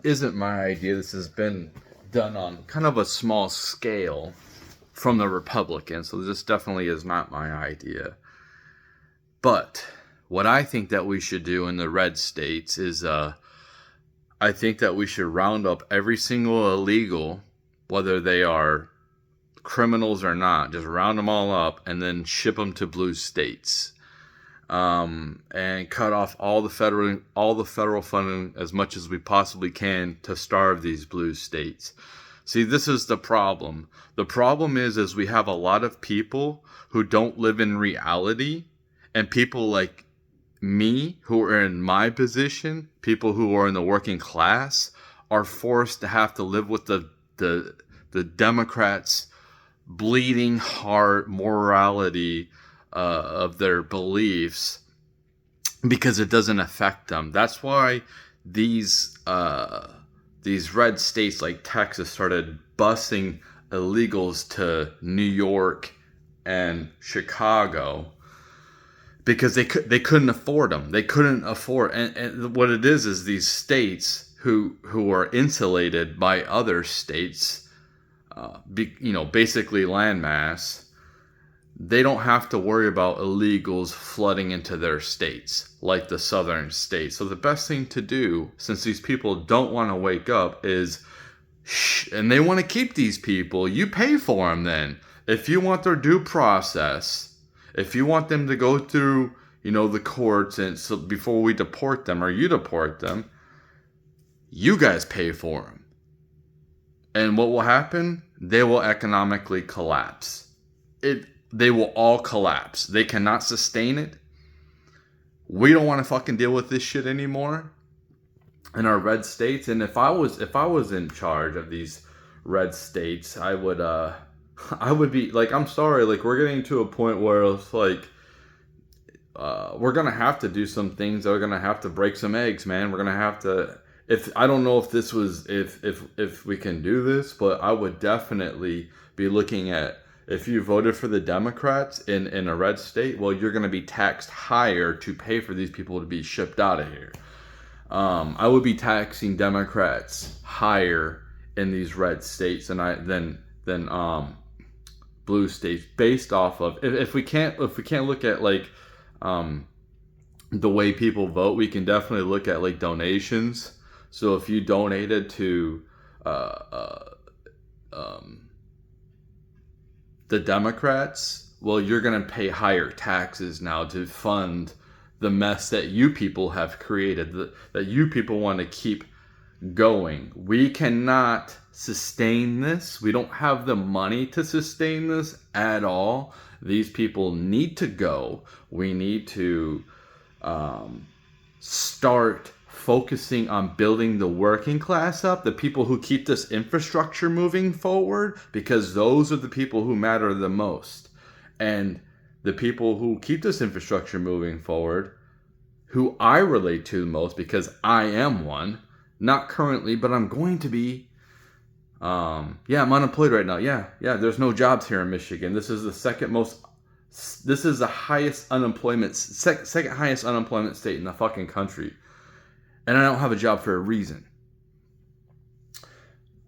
isn't my idea. This has been done on kind of a small scale from the Republicans, so this definitely is not my idea. But what I think that we should do in the red states is I think that we should round up every single illegal, whether they are criminals or not, just round them all up and then ship them to blue states. And cut off all the federal funding as much as we possibly can to starve these blue states. See, this is the problem. The problem is we have a lot of people who don't live in reality, and people like me who are in my position, people who are in the working class, are forced to have to live with the Democrats' bleeding heart morality of their beliefs, because it doesn't affect them. That's why these red states like Texas started busing illegals to New York and Chicago, because they couldn't afford them. They couldn't afford, and what it is these states who are insulated by other states, basically landmass. They don't have to worry about illegals flooding into their states like the southern states. So the best thing to do, since these people don't want to wake up, is and they want to keep these people, you pay for them then. If you want their due process, if you want them to go through, the courts, and so before we deport them or you deport them, you guys pay for them. And what will happen? They will economically collapse. They will all collapse. They cannot sustain it. We don't want to fucking deal with this shit anymore in our red states. And if I was in charge of these red states, I would be like, I'm sorry, like, we're getting to a point where it's like, we're gonna have to do some things. We're gonna have to break some eggs, man. We're gonna have to. If I don't know if we can do this, but I would definitely be looking at, if you voted for the Democrats in a red state, well, you're going to be taxed higher to pay for these people to be shipped out of here. I would be taxing Democrats higher in these red states than blue states, based off of, if we can't look at like the way people vote, we can definitely look at like donations. So if you donated to the Democrats, well, you're going to pay higher taxes now to fund the mess that you people have created, that you people want to keep going. We cannot sustain this. We don't have the money to sustain this at all. These people need to go. We need to start focusing on building the working class up, the people who keep this infrastructure moving forward, because those are the people who matter the most. And the people who keep this infrastructure moving forward, who I relate to the most, because I am one, not currently, but I'm going to be. I'm unemployed right now. Yeah, there's no jobs here in Michigan. This is the highest unemployment, second highest unemployment state in the fucking country. And I don't have a job for a reason.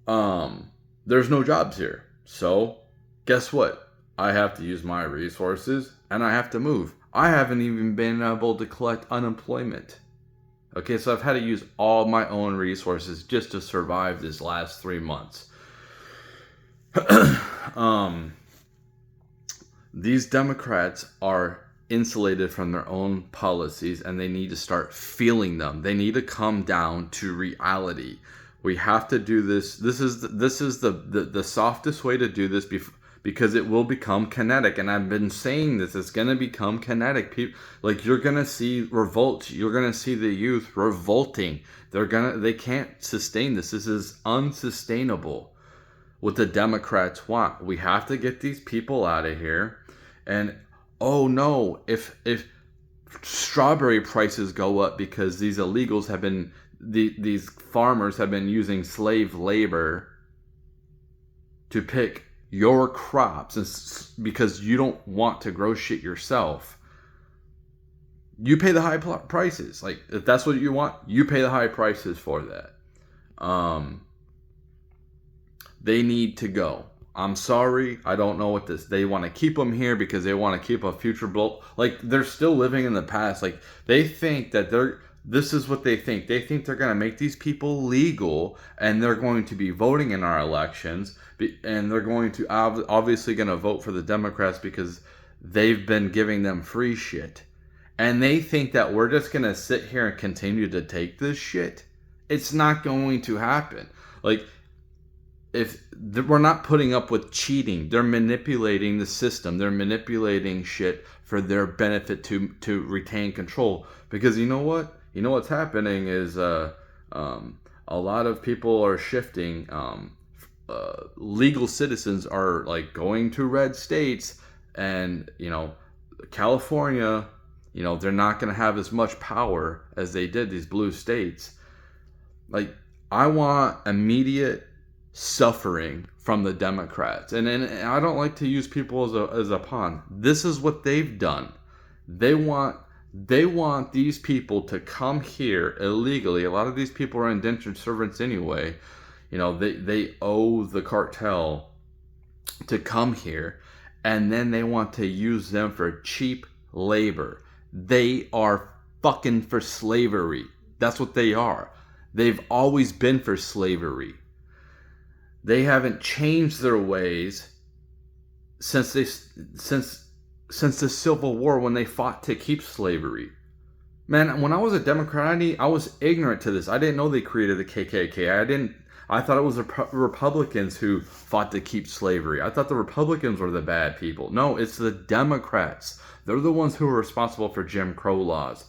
There's no jobs here. So, guess what? I have to use my resources, and I have to move. I haven't even been able to collect unemployment. Okay, so I've had to use all my own resources just to survive this last 3 months. These Democrats are insulated from their own policies, and they need to start feeling them. They need to come down to reality. We have to do this. This is the softest way to do this, because it will become kinetic. And I've been saying this, it's going to become kinetic. People, like, you're going to see revolt. You're going to see the youth revolting. They can't sustain this. This is unsustainable what the Democrats want. We have to get these people out of here. And oh no, if strawberry prices go up because these illegals have been, these farmers have been using slave labor to pick your crops, because you don't want to grow shit yourself, you pay the high prices. Like, if that's what you want, you pay the high prices for that. They need to go. I'm sorry, I don't know what this. They want to keep them here because they want to keep a future like they're still living in the past. Like they think that this is what they think. They think they're going to make these people legal and they're going to be voting in our elections and they're going to obviously going to vote for the Democrats because they've been giving them free shit. And they think that we're just going to sit here and continue to take this shit. It's not going to happen. Like, if we're not putting up with cheating, they're manipulating the system. They're manipulating shit for their benefit to retain control. Because you know what? You know what's happening is a lot of people are shifting. Legal citizens are like going to red states, and California. They're not going to have as much power as they did these blue states. Like, I want immediate suffering from the Democrats. And I don't like to use people as a pawn. This is what they've done. They want these people to come here illegally. A lot of these people are indentured servants anyway. They owe the cartel to come here, and then they want to use them for cheap labor. They are fucking for slavery. That's what they are. They've always been for slavery. They haven't changed their ways since the Civil War, when they fought to keep slavery. Man, when I was a Democrat, I was ignorant to this. I didn't know they created the KKK. I thought it was the Republicans who fought to keep slavery. I thought the Republicans were the bad people. No, it's the Democrats. They're the ones who are responsible for Jim Crow laws.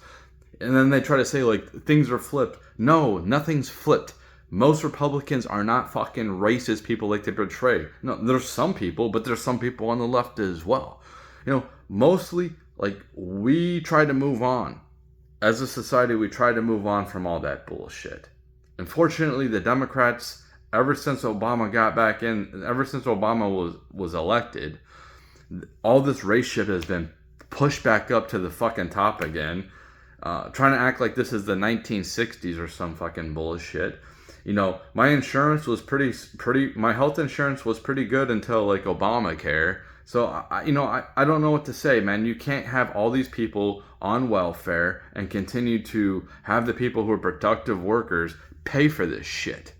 And then they try to say, like, things are flipped. No, nothing's flipped. Most Republicans are not fucking racist people like they portray. No, there's some people, but there's some people on the left as well. Mostly, like, we try to move on. As a society, we try to move on from all that bullshit. Unfortunately, the Democrats, ever since Obama was elected, all this race shit has been pushed back up to the fucking top again. Trying to act like this is the 1960s or some fucking bullshit. My insurance was my health insurance was pretty good until like Obamacare. So I don't know what to say, man. You can't have all these people on welfare and continue to have the people who are productive workers pay for this shit.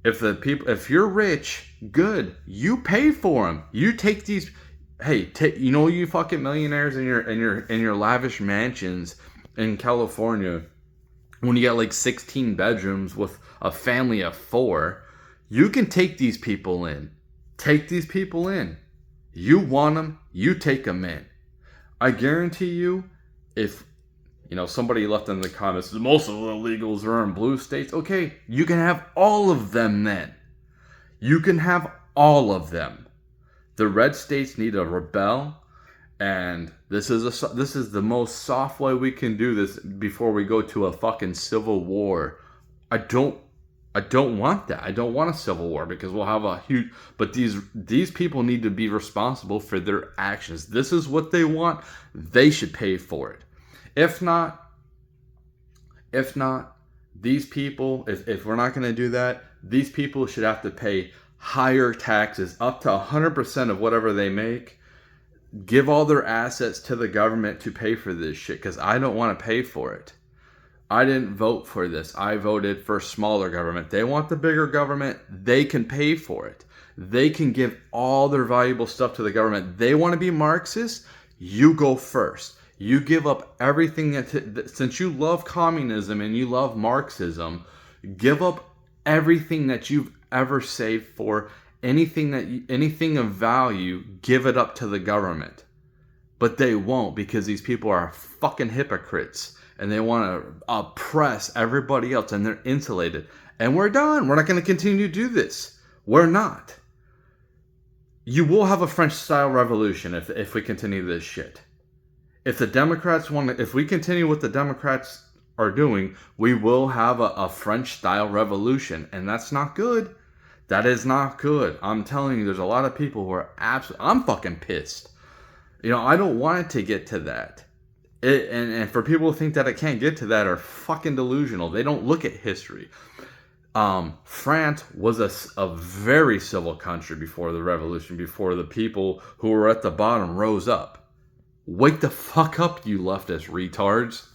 If you're rich, good, you pay for them. You take these. Hey, you fucking millionaires in your lavish mansions in California, when you got like 16 bedrooms with a family of 4, you can take these people in. Take these people in. You want them, you take them in. I guarantee you, if somebody left in the comments, most of the illegals are in blue states. Okay, you can have all of them then. You can have all of them. The red states need to rebel, and this is the most soft way we can do this before we go to a fucking civil war. I don't want that. I don't want a civil war because we'll have a huge. But these people need to be responsible for their actions. This is what they want. They should pay for it. If not, these people. If we're not going to do that, these people should have to pay higher taxes, up to 100% of whatever they make. Give all their assets to the government to pay for this shit, because I don't want to pay for it. I didn't vote for this. I voted for smaller government. They want the bigger government. They can pay for it. They can give all their valuable stuff to the government. They want to be Marxist. You go first. You give up everything since you love communism and you love Marxism, give up everything that you've ever saved for. Anything of value, give it up to the government. But they won't, because these people are fucking hypocrites and they want to oppress everybody else, and they're insulated. And we're done. We're not going to continue to do this. We're not. You will have a French-style revolution if we continue this shit. If we continue what the Democrats are doing, we will have a French-style revolution, and that's not good. That is not good. I'm telling you, there's a lot of people who are I'm fucking pissed. I don't want it to get to that. And for people who think that it can't get to that are fucking delusional. They don't look at history. France was a very civil country before the revolution, before the people who were at the bottom rose up. Wake the fuck up, you leftist retards.